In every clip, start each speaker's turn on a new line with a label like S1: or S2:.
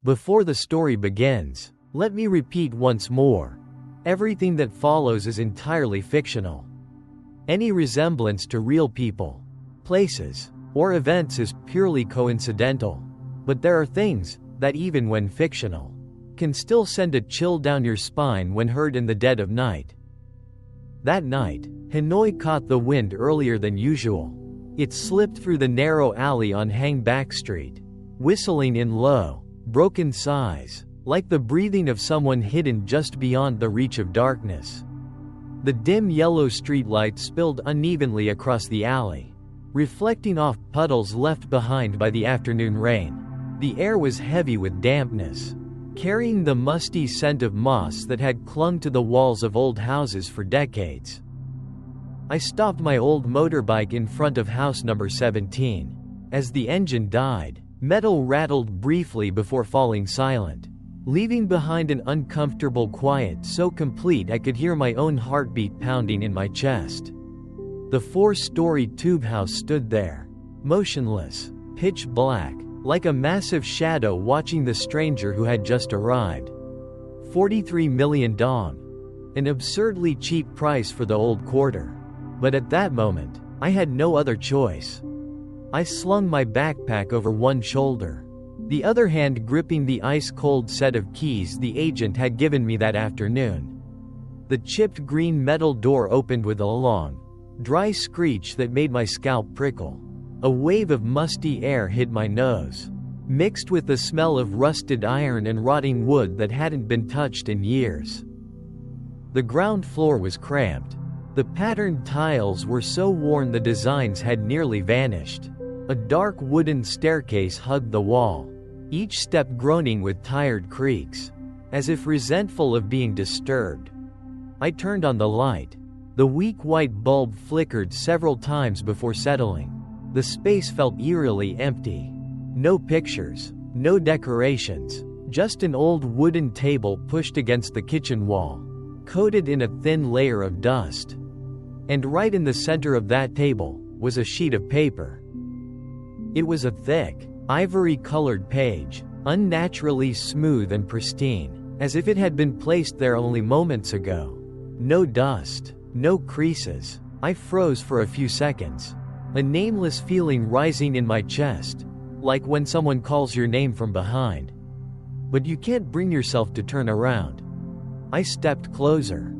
S1: Before the story begins, let me repeat once more. Everything that follows is entirely fictional. Any resemblance to real people, places, or events is purely coincidental. But there are things that, even when fictional, can still send a chill down your spine when heard in the dead of night. That night, Hanoi caught the wind earlier than usual. It slipped through the narrow alley on Hang Back Street, whistling in low, broken sighs, like the breathing of someone hidden just beyond the reach of darkness. The dim yellow streetlight spilled unevenly across the alley, reflecting off puddles left behind by the afternoon rain. The air was heavy with dampness, carrying the musty scent of moss that had clung to the walls of old houses for decades. I stopped my old motorbike in front of house number 17. As the engine died, metal rattled briefly before falling silent, leaving behind an uncomfortable quiet so complete I could hear my own heartbeat pounding in my chest. The 4-story tube house stood there, motionless, pitch black, like a massive shadow watching the stranger who had just arrived. 43 million dong. An absurdly cheap price for the old quarter. But at that moment, I had no other choice. I slung my backpack over one shoulder, the other hand gripping the ice-cold set of keys the agent had given me that afternoon. The chipped green metal door opened with a long, dry screech that made my scalp prickle. A wave of musty air hit my nose, mixed with the smell of rusted iron and rotting wood that hadn't been touched in years. The ground floor was cramped. The patterned tiles were so worn the designs had nearly vanished. A dark wooden staircase hugged the wall, each step groaning with tired creaks, as if resentful of being disturbed. I turned on the light. The weak white bulb flickered several times before settling. The space felt eerily empty. No pictures, no decorations, just an old wooden table pushed against the kitchen wall, coated in a thin layer of dust. And right in the center of that table was a sheet of paper. It was a thick, ivory-colored page, unnaturally smooth and pristine, as if it had been placed there only moments ago. No dust, no creases. I froze for a few seconds, a nameless feeling rising in my chest, like when someone calls your name from behind. But you can't bring yourself to turn around. I stepped closer.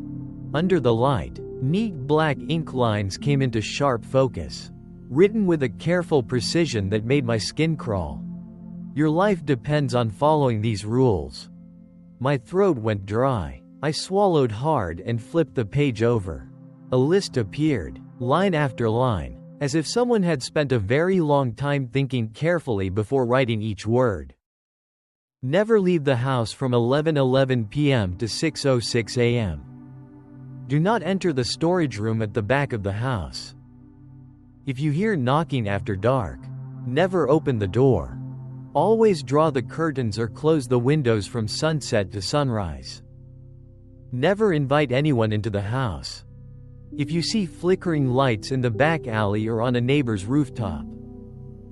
S1: Under the light, neat black ink lines came into sharp focus, written with a careful precision that made my skin crawl. Your life depends on following these rules. My throat went dry. I swallowed hard and flipped the page over. A list appeared, line after line, as if someone had spent a very long time thinking carefully before writing each word. Never leave the house from 11:11 p.m. to 6:06 a.m. Do not enter the storage room at the back of the house. If you hear knocking after dark, never open the door. Always draw the curtains or close the windows from sunset to sunrise. Never invite anyone into the house. If you see flickering lights in the back alley or on a neighbor's rooftop,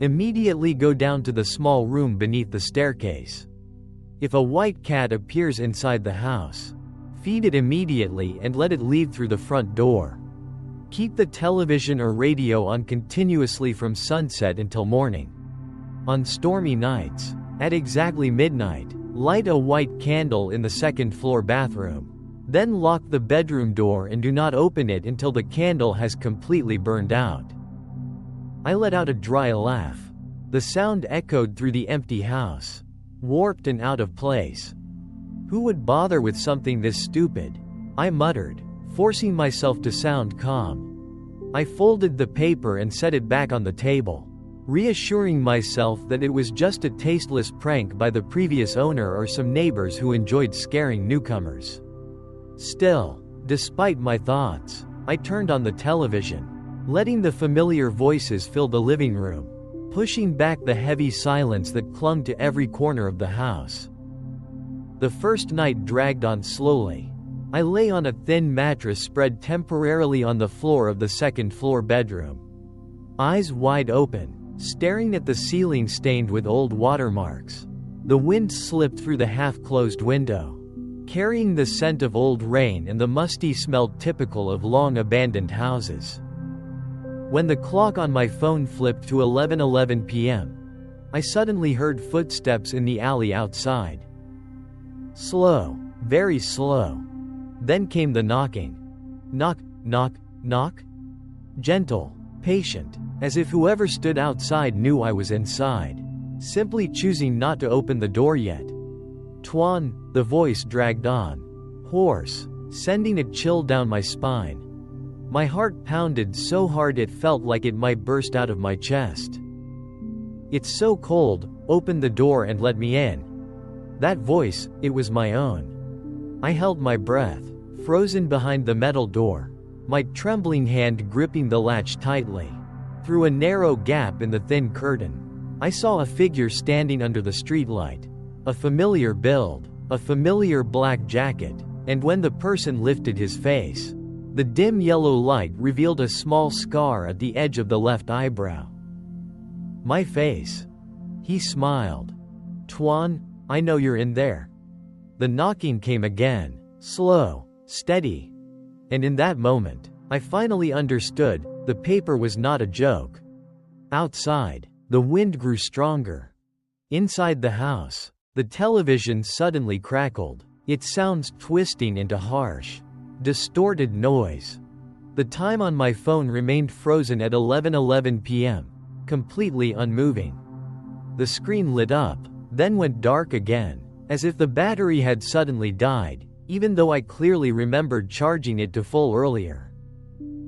S1: immediately go down to the small room beneath the staircase. If a white cat appears inside the house, feed it immediately and let it leave through the front door. Keep the television or radio on continuously from sunset until morning. On stormy nights, at exactly midnight, light a white candle in the second-floor bathroom. Then lock the bedroom door and do not open it until the candle has completely burned out. I let out a dry laugh. The sound echoed through the empty house, warped and out of place. Who would bother with something this stupid? I muttered, forcing myself to sound calm. I folded the paper and set it back on the table, reassuring myself that it was just a tasteless prank by the previous owner or some neighbors who enjoyed scaring newcomers. Still, despite my thoughts, I turned on the television, letting the familiar voices fill the living room, pushing back the heavy silence that clung to every corner of the house. The first night dragged on slowly. I lay on a thin mattress spread temporarily on the floor of the second-floor bedroom, eyes wide open, staring at the ceiling stained with old watermarks. The wind slipped through the half-closed window, carrying the scent of old rain and the musty smell typical of long-abandoned houses. When the clock on my phone flipped to 11:11 p.m., I suddenly heard footsteps in the alley outside. Slow, very slow. Then came the knocking. Knock, knock, knock. Gentle, patient, as if whoever stood outside knew I was inside, simply choosing not to open the door yet. Tuan, the voice dragged on, hoarse, sending a chill down my spine. My heart pounded so hard it felt like it might burst out of my chest. It's so cold, open the door and let me in. That voice, it was my own. I held my breath, frozen behind the metal door, my trembling hand gripping the latch tightly. Through a narrow gap in the thin curtain, I saw a figure standing under the streetlight. A familiar build, a familiar black jacket, and when the person lifted his face, the dim yellow light revealed a small scar at the edge of the left eyebrow. My face. He smiled. Tuan, I know you're in there. The knocking came again, slow, steady. And in that moment, I finally understood, the paper was not a joke. Outside, the wind grew stronger. Inside the house, the television suddenly crackled, its sounds twisting into harsh, distorted noise. The time on my phone remained frozen at 11:11 p.m., completely unmoving. The screen lit up, then went dark again, as if the battery had suddenly died, even though I clearly remembered charging it to full earlier.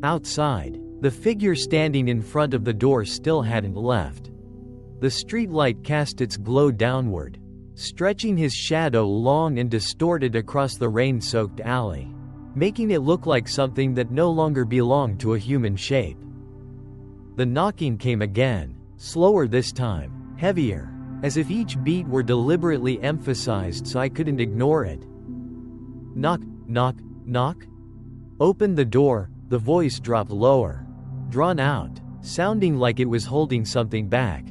S1: Outside, the figure standing in front of the door still hadn't left. The streetlight cast its glow downward, stretching his shadow long and distorted across the rain-soaked alley, making it look like something that no longer belonged to a human shape. The knocking came again, slower this time, heavier, as if each beat were deliberately emphasized so I couldn't ignore it. Knock, knock, knock. Open the door, the voice dropped lower, drawn out, sounding like it was holding something back.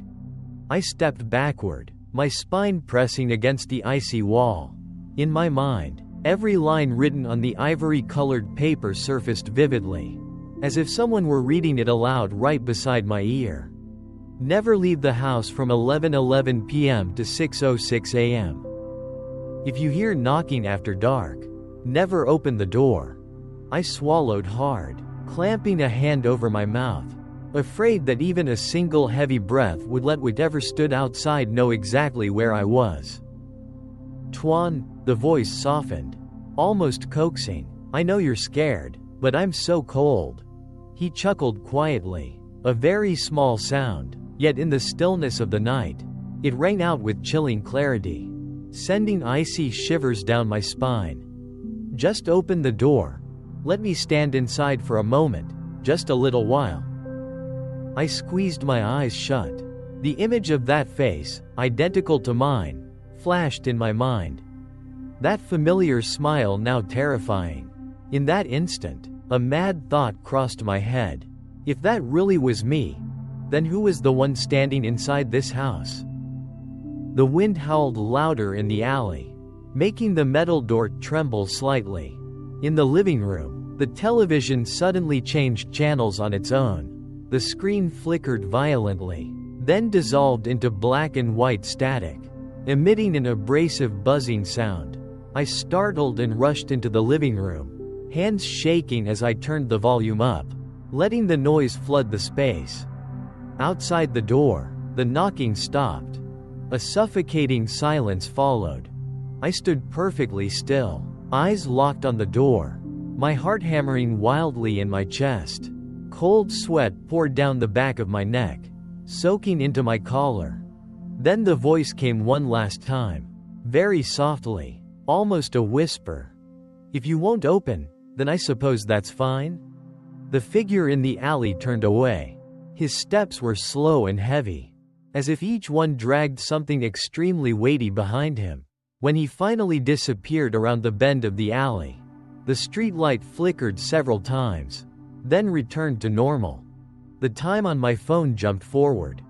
S1: I stepped backward, my spine pressing against the icy wall. In my mind, every line written on the ivory-colored paper surfaced vividly, as if someone were reading it aloud right beside my ear. Never leave the house from 11:11 p.m. to 6:06 a.m. If you hear knocking after dark, never open the door. I swallowed hard, clamping a hand over my mouth, afraid that even a single heavy breath would let whatever stood outside know exactly where I was. Tuan, the voice softened, almost coaxing. I know you're scared, but I'm so cold. He chuckled quietly, a very small sound, yet in the stillness of the night, it rang out with chilling clarity, sending icy shivers down my spine. Just open the door. Let me stand inside for a moment, just a little while. I squeezed my eyes shut. The image of that face, identical to mine, flashed in my mind. That familiar smile now terrifying. In that instant, a mad thought crossed my head. If that really was me, then who was the one standing inside this house? The wind howled louder in the alley, making the metal door tremble slightly. In the living room, the television suddenly changed channels on its own. The screen flickered violently, then dissolved into black and white static, emitting an abrasive buzzing sound. I startled and rushed into the living room, hands shaking as I turned the volume up, letting the noise flood the space. Outside the door, the knocking stopped. A suffocating silence followed. I stood perfectly still, eyes locked on the door, my heart hammering wildly in my chest. Cold sweat poured down the back of my neck, soaking into my collar. Then the voice came one last time, very softly, almost a whisper. If you won't open, then I suppose that's fine? The figure in the alley turned away. His steps were slow and heavy, as if each one dragged something extremely weighty behind him. When he finally disappeared around the bend of the alley, the streetlight flickered several times, then returned to normal. The time on my phone jumped forward.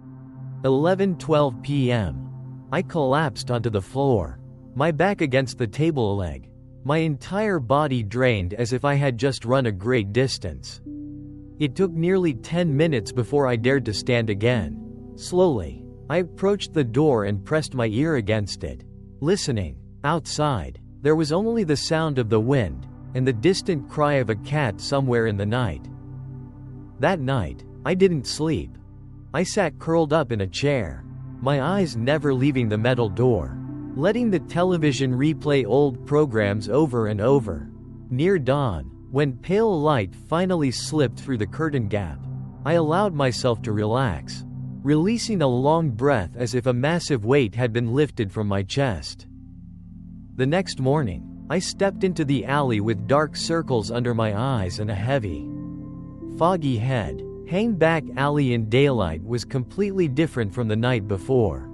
S1: 11:12 p.m. I collapsed onto the floor, my back against the table leg, my entire body drained as if I had just run a great distance. It took nearly 10 minutes before I dared to stand again. Slowly, I approached the door and pressed my ear against it, listening. Outside, there was only the sound of the wind and the distant cry of a cat somewhere in the night. That night, I didn't sleep. I sat curled up in a chair, my eyes never leaving the metal door, letting the television replay old programs over and over. Near dawn, when pale light finally slipped through the curtain gap, I allowed myself to relax, releasing a long breath as if a massive weight had been lifted from my chest. The next morning, I stepped into the alley with dark circles under my eyes and a heavy, foggy head. Hang-back alley in daylight was completely different from the night before.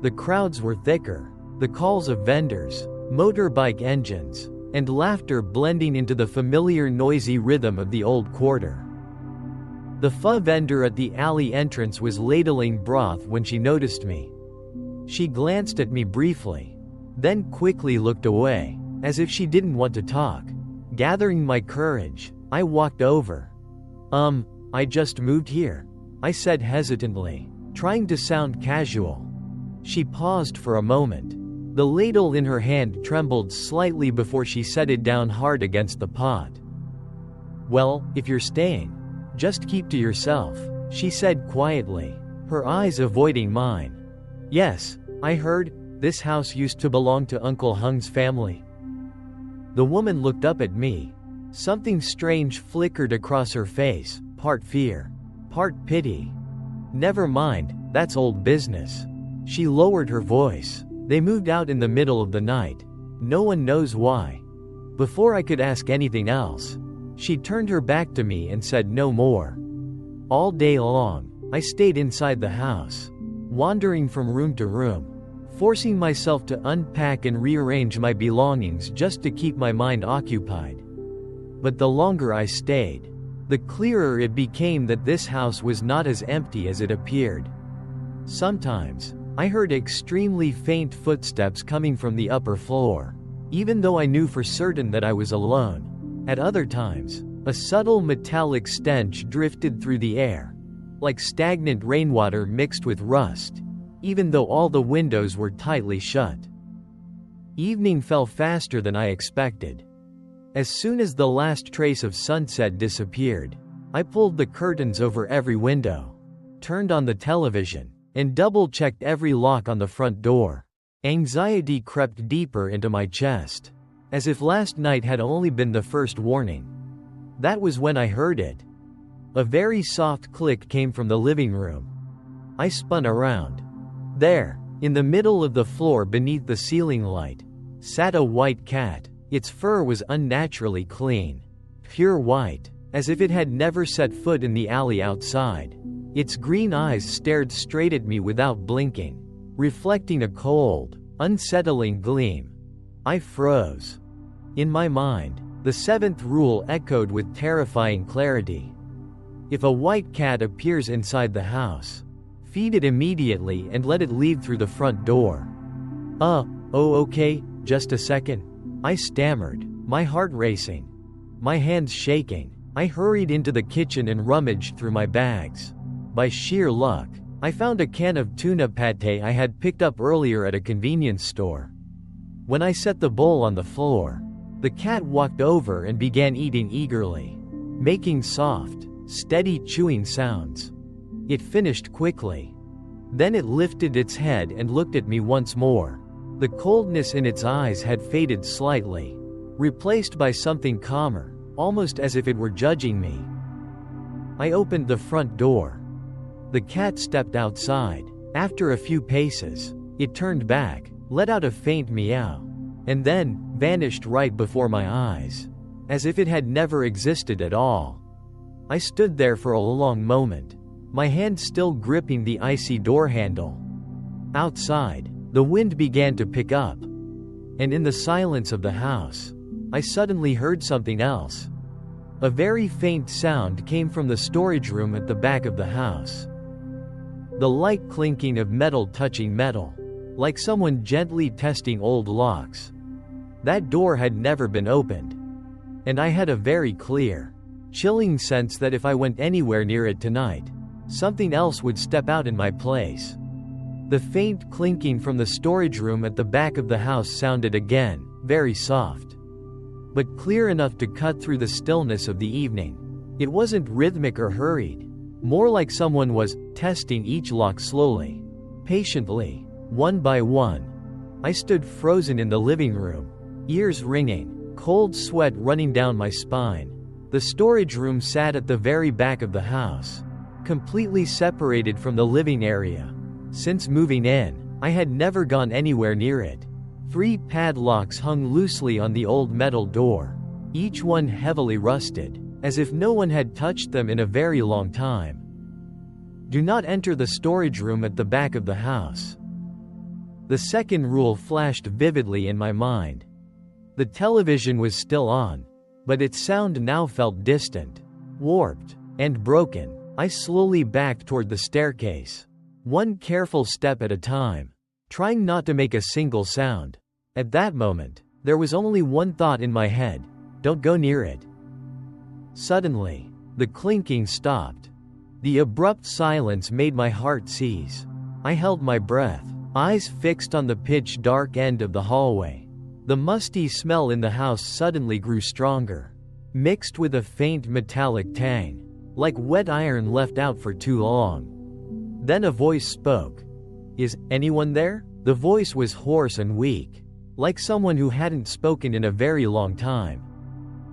S1: The crowds were thicker, the calls of vendors, motorbike engines, and laughter blending into the familiar noisy rhythm of the old quarter. The pho vendor at the alley entrance was ladling broth when she noticed me. She glanced at me briefly, then quickly looked away, as if she didn't want to talk. Gathering my courage, I walked over. I just moved here," I said hesitantly, trying to sound casual. She paused for a moment. The ladle in her hand trembled slightly before she set it down hard against the pot. "Well, if you're staying, just keep to yourself," she said quietly, her eyes avoiding mine. "Yes, I heard, this house used to belong to Uncle Hung's family." The woman looked up at me. Something strange flickered across her face, part fear, part pity. "Never mind, that's old business." She lowered her voice. "They moved out in the middle of the night. No one knows why." Before I could ask anything else, she turned her back to me and said no more. All day long, I stayed inside the house, wandering from room to room, forcing myself to unpack and rearrange my belongings just to keep my mind occupied. But the longer I stayed, the clearer it became that this house was not as empty as it appeared. Sometimes, I heard extremely faint footsteps coming from the upper floor, even though I knew for certain that I was alone. At other times, a subtle metallic stench drifted through the air, like stagnant rainwater mixed with rust, even though all the windows were tightly shut. Evening fell faster than I expected. As soon as the last trace of sunset disappeared, I pulled the curtains over every window, turned on the television, and double-checked every lock on the front door. Anxiety crept deeper into my chest, as if last night had only been the first warning. That was when I heard it. A very soft click came from the living room. I spun around. There, in the middle of the floor beneath the ceiling light, sat a white cat. Its fur was unnaturally clean, pure white, as if it had never set foot in the alley outside. Its green eyes stared straight at me without blinking, reflecting a cold, unsettling gleam. I froze. In my mind, the seventh rule echoed with terrifying clarity. If a white cat appears inside the house, feed it immediately and let it leave through the front door. Oh, okay, just a second," I stammered, my heart racing, my hands shaking. I hurried into the kitchen and rummaged through my bags. By sheer luck, I found a can of tuna pate I had picked up earlier at a convenience store. When I set the bowl on the floor, the cat walked over and began eating eagerly, making soft, steady chewing sounds. It finished quickly. Then it lifted its head and looked at me once more. The coldness in its eyes had faded slightly, replaced by something calmer, almost as if it were judging me. I opened the front door. The cat stepped outside. After a few paces, it turned back, let out a faint meow, and then vanished right before my eyes, as if it had never existed at all. I stood there for a long moment, my hand still gripping the icy door handle. Outside, the wind began to pick up, and in the silence of the house, I suddenly heard something else. A very faint sound came from the storage room at the back of the house. The light clinking of metal touching metal. like someone gently testing old locks. That door had never been opened, and I had a very clear, chilling sense that if I went anywhere near it tonight, something else would step out in my place. The faint clinking from the storage room at the back of the house sounded again, very soft, but clear enough to cut through the stillness of the evening. It wasn't rhythmic or hurried, more like someone was testing each lock slowly, patiently, one by one. I stood frozen in the living room, ears ringing, cold sweat running down my spine. The storage room sat at the very back of the house, completely separated from the living area. Since moving in, I had never gone anywhere near it. 3 padlocks hung loosely on the old metal door, each one heavily rusted, as if no one had touched them in a very long time. Do not enter the storage room at the back of the house. The second rule flashed vividly in my mind. The television was still on, but its sound now felt distant, warped, and broken. I slowly backed toward the staircase, one careful step at a time, trying not to make a single sound. At that moment, there was only one thought in my head: don't go near it. Suddenly, the clinking stopped. The abrupt silence made my heart seize. I held my breath, eyes fixed on the pitch-dark end of the hallway. The musty smell in the house suddenly grew stronger, mixed with a faint metallic tang, like wet iron left out for too long. Then a voice spoke. "Is anyone there?" The voice was hoarse and weak, like someone who hadn't spoken in a very long time.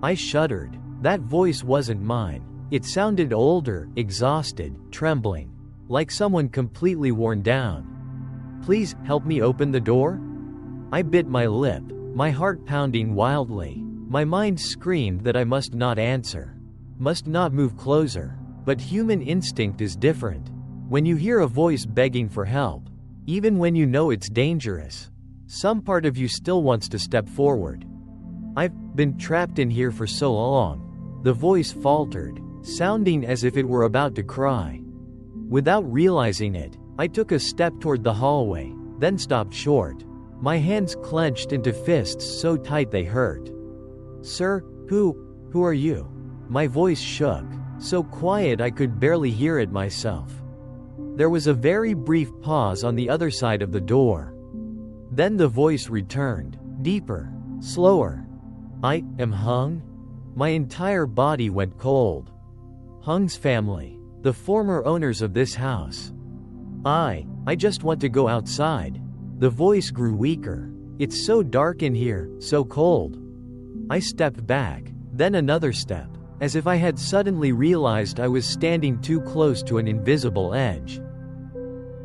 S1: I shuddered. That voice wasn't mine. It sounded older, exhausted, trembling, like someone completely worn down. "Please help me open the door?" I bit my lip, my heart pounding wildly. My mind screamed that I must not answer, must not move closer. But human instinct is different. When you hear a voice begging for help, even when you know it's dangerous, some part of you still wants to step forward. "I've been trapped in here for so long," the voice faltered, sounding as if it were about to cry. Without realizing it, I took a step toward the hallway, then stopped short. My hands clenched into fists so tight they hurt. "Sir, who are you?" My voice shook, so quiet I could barely hear it myself. There was a very brief pause on the other side of the door. Then the voice returned, deeper, slower. "I am Hung." My entire body went cold. Hung's family, the former owners of this house. I just want to go outside." The voice grew weaker. "It's so dark in here, so cold." I stepped back, then another step, as if I had suddenly realized I was standing too close to an invisible edge.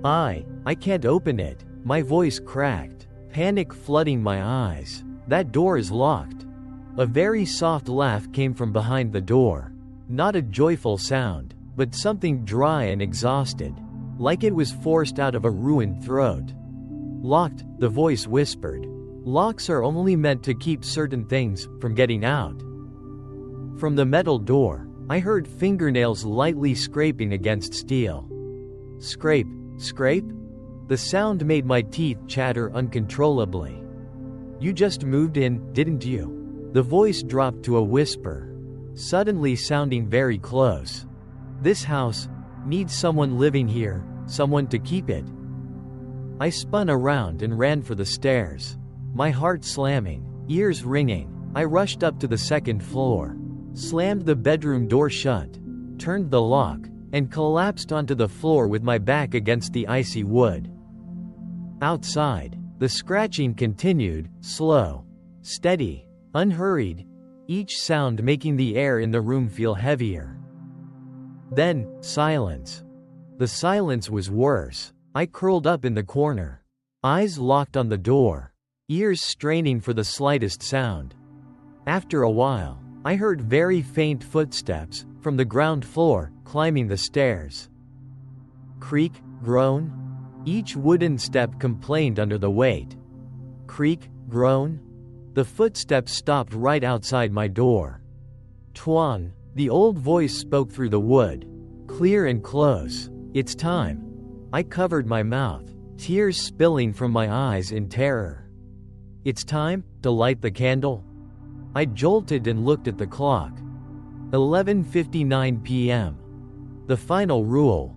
S1: I can't open it," my voice cracked, panic flooding my eyes. "That door is locked." A very soft laugh came from behind the door. Not a joyful sound, but something dry and exhausted, like it was forced out of a ruined throat. "Locked," the voice whispered. "Locks are only meant to keep certain things from getting out." From the metal door, I heard fingernails lightly scraping against steel. Scrape, scrape? The sound made my teeth chatter uncontrollably. "You just moved in, didn't you?" The voice dropped to a whisper, suddenly sounding very close. "This house needs someone living here, someone to keep it." I spun around and ran for the stairs, my heart slamming, ears ringing. I rushed up to the second floor, slammed the bedroom door shut, turned the lock, and collapsed onto the floor with my back against the icy wood. Outside, the scratching continued, slow, steady, unhurried, each sound making the air in the room feel heavier. Then, silence. The silence was worse. I curled up in the corner, eyes locked on the door, ears straining for the slightest sound. After a while, I heard very faint footsteps from the ground floor, climbing the stairs. Creak, groan. Each wooden step complained under the weight. Creak, groan. The footsteps stopped right outside my door. "Tuan," the old voice spoke through the wood, clear and close. "It's time." I covered my mouth, tears spilling from my eyes in terror. "It's time to light the candle." I jolted and looked at the clock. 11:59 p.m. The final rule.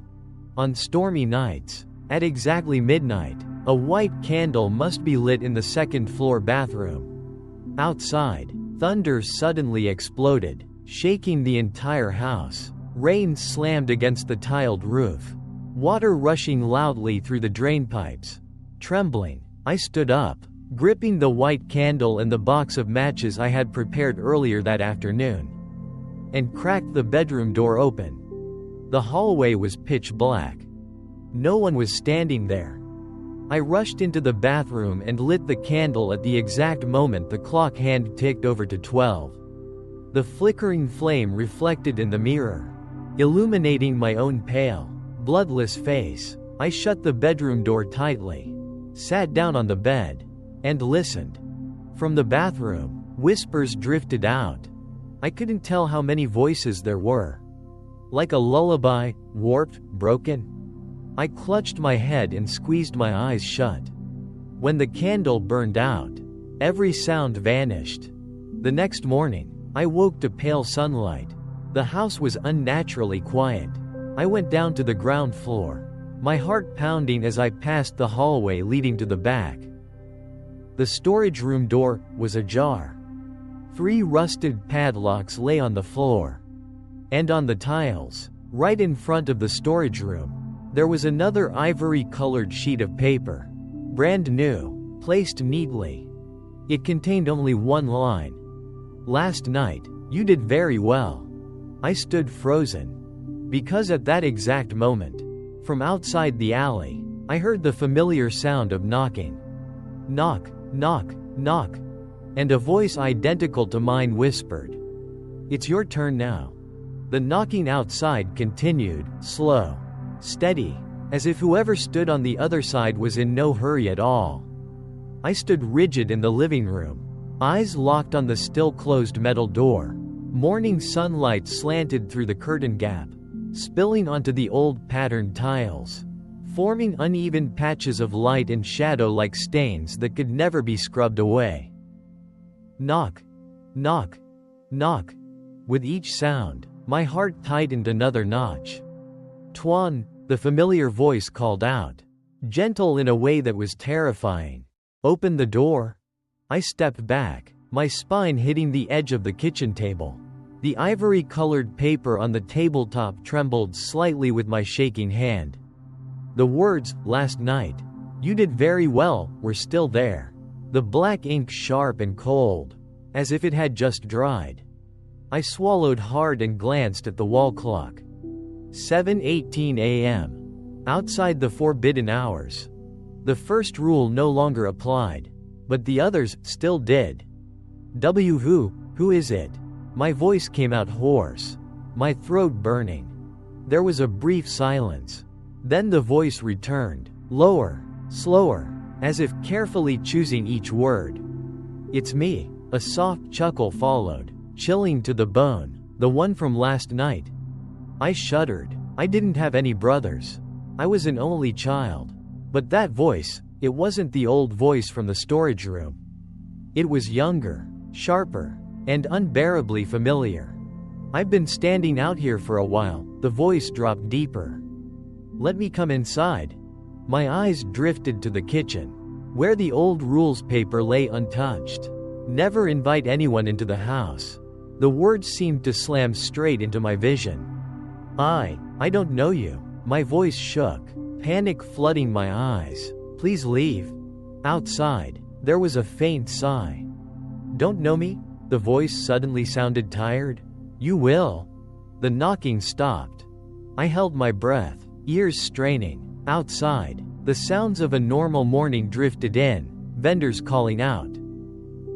S1: On stormy nights, at exactly midnight, a white candle must be lit in the second-floor bathroom. Outside, thunder suddenly exploded, shaking the entire house. Rain slammed against the tiled roof, water rushing loudly through the drain pipes. Trembling, I stood up, gripping the white candle and the box of matches I had prepared earlier that afternoon, and cracked the bedroom door open. The hallway was pitch black. No one was standing there. I rushed into the bathroom and lit the candle at the exact moment the clock hand ticked over to 12. The flickering flame reflected in the mirror, illuminating my own pale, bloodless face. I shut the bedroom door tightly, sat down on the bed, and listened. From the bathroom, whispers drifted out. I couldn't tell how many voices there were. Like a lullaby, warped, broken. I clutched my head and squeezed my eyes shut. When the candle burned out, every sound vanished. The next morning, I woke to pale sunlight. The house was unnaturally quiet. I went down to the ground floor, my heart pounding as I passed the hallway leading to the back. The storage room door was ajar. 3 rusted padlocks lay on the floor. And on the tiles, right in front of the storage room, there was another ivory-colored sheet of paper, brand new, placed neatly. It contained only one line. "Last night, you did very well." I stood frozen, because at that exact moment, from outside the alley, I heard the familiar sound of knocking. Knock, knock, knock. And a voice identical to mine whispered, "It's your turn now." The knocking outside continued, slow, steady, as if whoever stood on the other side was in no hurry at all. I stood rigid in the living room, eyes locked on the still-closed metal door. Morning sunlight slanted through the curtain gap, spilling onto the old patterned tiles, forming uneven patches of light and shadow like stains that could never be scrubbed away. Knock, knock, knock. With each sound, my heart tightened another notch. "Tuan," the familiar voice called out, gentle in a way that was terrifying. "Open the door." I stepped back, my spine hitting the edge of the kitchen table. The ivory-colored paper on the tabletop trembled slightly with my shaking hand. The words, "last night, you did very well," were still there, the black ink sharp and cold, as if it had just dried. I swallowed hard and glanced at the wall clock. 7:18 a.m. Outside the forbidden hours. The first rule no longer applied, but the others still did. Who is it?" My voice came out hoarse, my throat burning. There was a brief silence. Then the voice returned, lower, slower, as if carefully choosing each word. "It's me." A soft chuckle followed, chilling to the bone. "The one from last night." I shuddered. I didn't have any brothers. I was an only child. But that voice, it wasn't the old voice from the storage room. It was younger, sharper, and unbearably familiar. "I've been standing out here for a while," the voice dropped deeper. "Let me come inside." My eyes drifted to the kitchen, where the old rules paper lay untouched. "Never invite anyone into the house." The words seemed to slam straight into my vision. I don't know you." My voice shook, panic flooding my eyes. "Please leave." Outside, there was a faint sigh. "Don't know me?" The voice suddenly sounded tired. "You will." The knocking stopped. I held my breath, ears straining. Outside, the sounds of a normal morning drifted in, vendors calling out,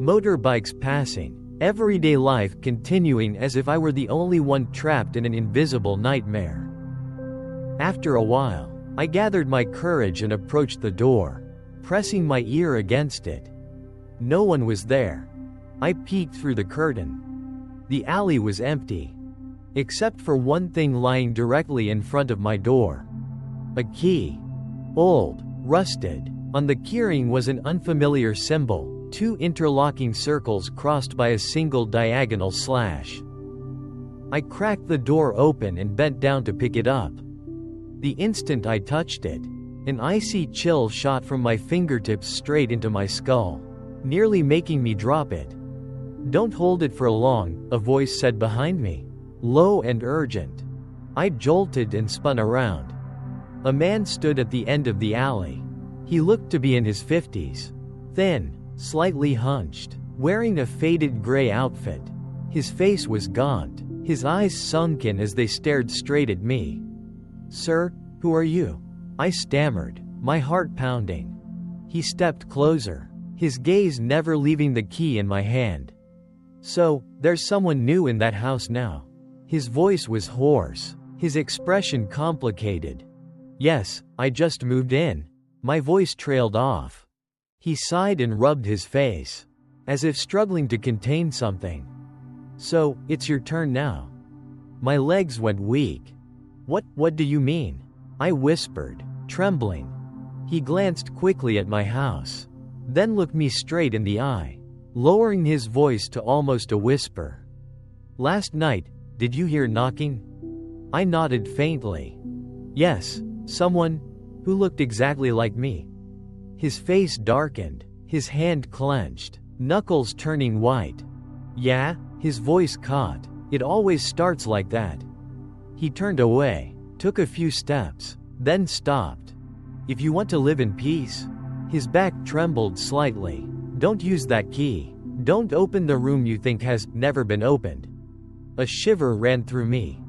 S1: motorbikes passing, everyday life continuing as if I were the only one trapped in an invisible nightmare. After a while, I gathered my courage and approached the door, pressing my ear against it. No one was there. I peeked through the curtain. The alley was empty, except for one thing lying directly in front of my door. A key. Old, rusted. On the keyring was an unfamiliar symbol, two interlocking circles crossed by a single diagonal slash. I cracked the door open and bent down to pick it up. The instant I touched it, an icy chill shot from my fingertips straight into my skull, nearly making me drop it. "Don't hold it for long," a voice said behind me, low and urgent. I jolted and spun around. A man stood at the end of the alley. He looked to be in his 50s. Thin, slightly hunched, wearing a faded gray outfit. His face was gaunt, his eyes sunken as they stared straight at me. "Sir, who are you?" I stammered, my heart pounding. He stepped closer, his gaze never leaving the key in my hand. "So, there's someone new in that house now." His voice was hoarse, his expression complicated. "Yes, I just moved in." My voice trailed off. He sighed and rubbed his face, as if struggling to contain something. "So, it's your turn now." My legs went weak. What do you mean?" I whispered, trembling. He glanced quickly at my house, then looked me straight in the eye, lowering his voice to almost a whisper. "Last night, did you hear knocking?" I nodded faintly. "Yes, someone who looked exactly like me." His face darkened, his hand clenched, knuckles turning white. "Yeah?" His voice caught. "It always starts like that." He turned away, took a few steps, then stopped. "If you want to live in peace." His back trembled slightly. "Don't use that key. Don't open the room you think has never been opened." A shiver ran through me.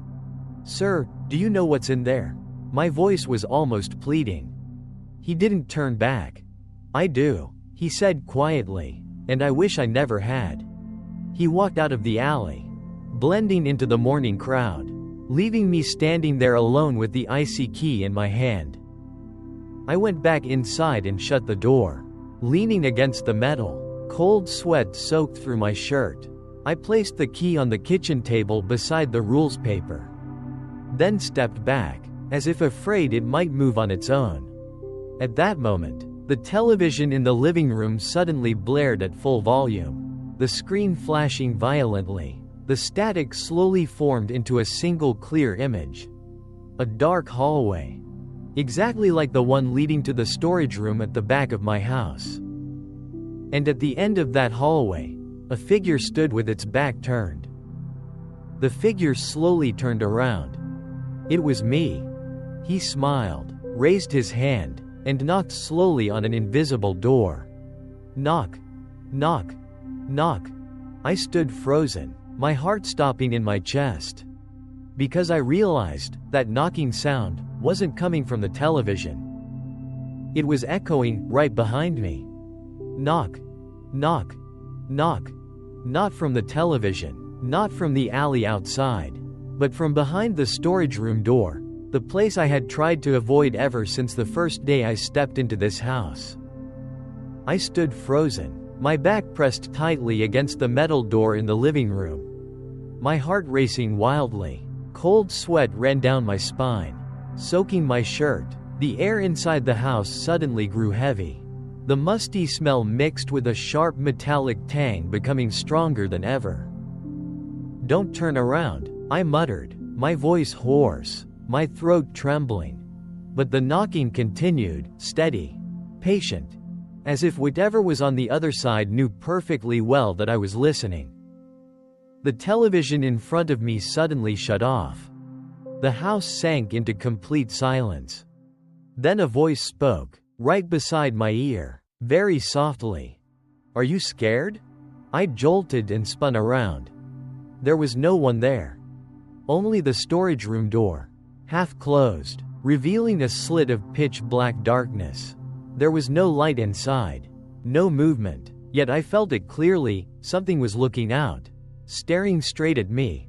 S1: "Sir, do you know what's in there?" My voice was almost pleading. He didn't turn back. "I do," he said quietly, "and I wish I never had." He walked out of the alley, blending into the morning crowd, leaving me standing there alone with the icy key in my hand. I went back inside and shut the door, leaning against the metal, cold sweat soaked through my shirt. I placed the key on the kitchen table beside the rules paper, then stepped back, as if afraid it might move on its own. At that moment, the television in the living room suddenly blared at full volume, the screen flashing violently. The static slowly formed into a single clear image. A dark hallway, exactly like the one leading to the storage room at the back of my house. And at the end of that hallway, a figure stood with its back turned. The figure slowly turned around. It was me. He smiled, raised his hand, and knocked slowly on an invisible door. Knock, knock, knock. I stood frozen, my heart stopping in my chest, because I realized that knocking sound wasn't coming from the television. It was echoing right behind me. Knock, knock, knock. Not from the television, not from the alley outside, but from behind the storage room door, the place I had tried to avoid ever since the first day I stepped into this house. I stood frozen, my back pressed tightly against the metal door in the living room, my heart racing wildly. Cold sweat ran down my spine, soaking my shirt. The air inside the house suddenly grew heavy, the musty smell mixed with a sharp metallic tang becoming stronger than ever. "Don't turn around," I muttered, my voice hoarse, my throat trembling. But the knocking continued, steady, patient, as if whatever was on the other side knew perfectly well that I was listening. The television in front of me suddenly shut off. The house sank into complete silence. Then a voice spoke, right beside my ear, very softly. "Are you scared?" I jolted and spun around. There was no one there. Only the storage room door, half closed, revealing a slit of pitch black darkness. There was no light inside, no movement, yet I felt it clearly. Something was looking out, staring straight at me.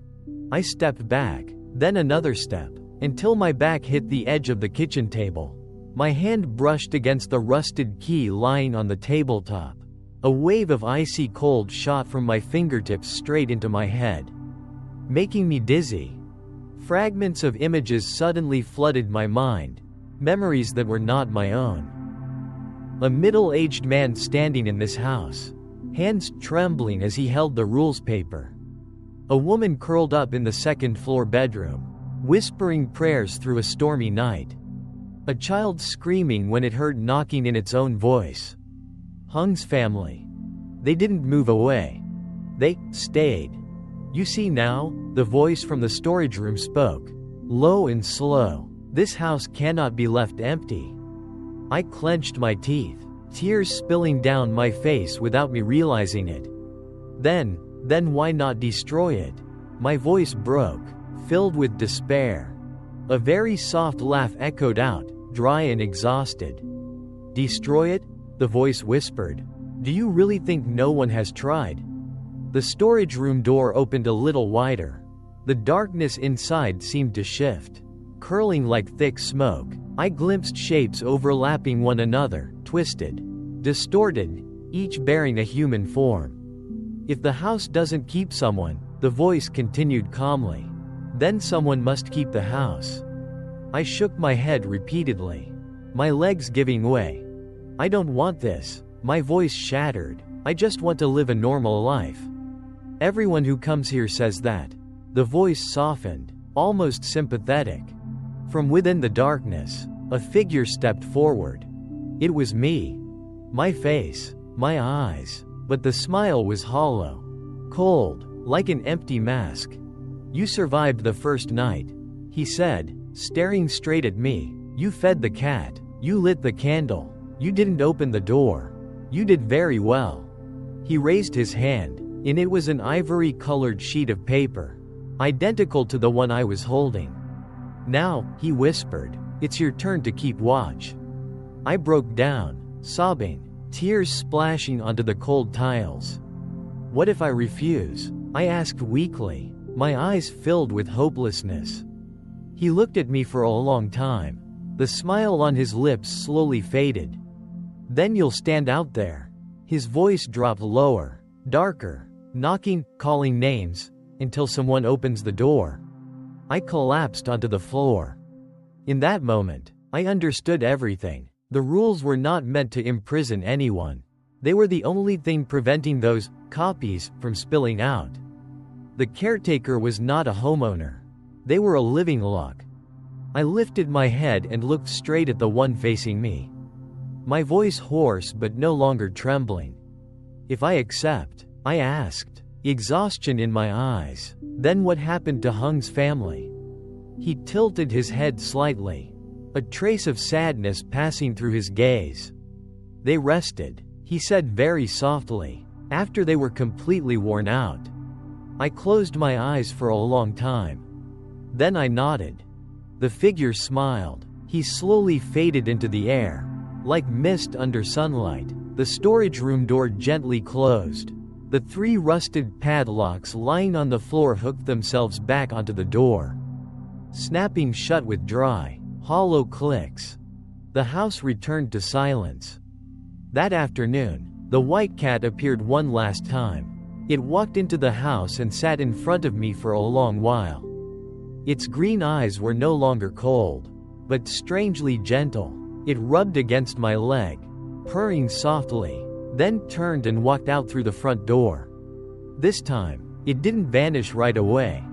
S1: I stepped back, then another step, until my back hit the edge of the kitchen table. My hand brushed against the rusted key lying on the tabletop. A wave of icy cold shot from my fingertips straight into my head, making me dizzy. Fragments of images suddenly flooded my mind, memories that were not my own. A middle-aged man standing in this house, hands trembling as he held the rules paper. A woman curled up in the second-floor bedroom, whispering prayers through a stormy night. A child screaming when it heard knocking in its own voice. Hung's family. They didn't move away. They stayed. You see now, the voice from the storage room spoke, low and slow. This house cannot be left empty. I clenched my teeth, tears spilling down my face without me realizing it. Then why not destroy it? My voice broke, filled with despair. A very soft laugh echoed out, dry and exhausted. Destroy it? The voice whispered. Do you really think no one has tried? The storage room door opened a little wider. The darkness inside seemed to shift, curling like thick smoke. I glimpsed shapes overlapping one another, twisted, distorted, each bearing a human form. If the house doesn't keep someone, the voice continued calmly, then someone must keep the house. I shook my head repeatedly, my legs giving way. I don't want this. My voice shattered. I just want to live a normal life. Everyone who comes here says that. The voice softened, almost sympathetic. From within the darkness, a figure stepped forward. It was me. My face, my eyes, but the smile was hollow, cold, like an empty mask. You survived the first night, he said, staring straight at me. You fed the cat, you lit the candle, you didn't open the door. You did very well. He raised his hand, and it was an ivory-colored sheet of paper, identical to the one I was holding. Now, he whispered, it's your turn to keep watch. I broke down, sobbing, tears splashing onto the cold tiles. What if I refuse? I asked weakly, my eyes filled with hopelessness. He looked at me for a long time. The smile on his lips slowly faded. Then you'll stand out there. His voice dropped lower, darker, knocking, calling names, until someone opens the door. I collapsed onto the floor. In that moment, I understood everything. The rules were not meant to imprison anyone. They were the only thing preventing those copies from spilling out. The caretaker was not a homeowner. They were a living lock. I lifted my head and looked straight at the one facing me. My voice hoarse but no longer trembling. If I accept, I asked, exhaustion in my eyes. Then what happened to Hung's family? He tilted his head slightly, a trace of sadness passing through his gaze. They rested, he said very softly, after they were completely worn out. I closed my eyes for a long time. Then I nodded. The figure smiled. He slowly faded into the air, like mist under sunlight. The storage room door gently closed. The 3 rusted padlocks lying on the floor hooked themselves back onto the door, snapping shut with dry, hollow clicks. The house returned to silence. That afternoon, the white cat appeared one last time. It walked into the house and sat in front of me for a long while. Its green eyes were no longer cold, but strangely gentle. It rubbed against my leg, purring softly, then turned and walked out through the front door. This time, it didn't vanish right away.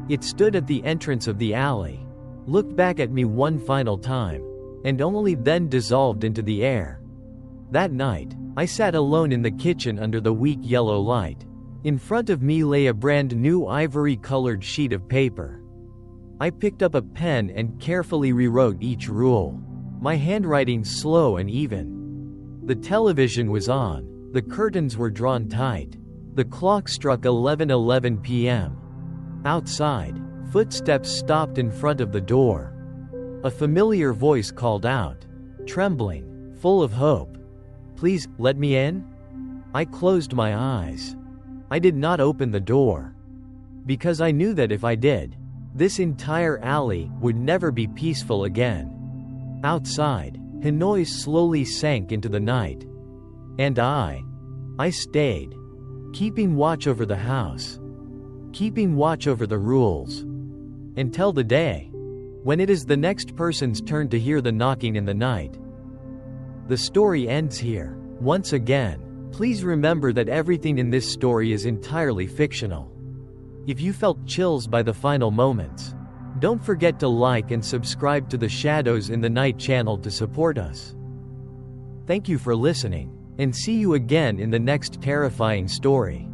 S1: It stood at the entrance of the alley, looked back at me one final time, and only then dissolved into the air. That night, I sat alone in the kitchen under the weak yellow light. In front of me lay a brand new ivory-colored sheet of paper. I picked up a pen and carefully rewrote each rule, my handwriting slow and even. The television was on, the curtains were drawn tight. The clock struck 11:11 p.m. Outside, footsteps stopped in front of the door. A familiar voice called out, trembling, full of hope. "Please, let me in?" I closed my eyes. I did not open the door, because I knew that if I did, this entire alley would never be peaceful again. Outside, Hanoi slowly sank into the night. And I stayed, keeping watch over the house, keeping watch over the rules, until the day when it is the next person's turn to hear the knocking in the night. The story ends here. Once again, please remember that everything in this story is entirely fictional. If you felt chills by the final moments, don't forget to like and subscribe to the Shadows in the Night channel to support us. Thank you for listening, and see you again in the next terrifying story.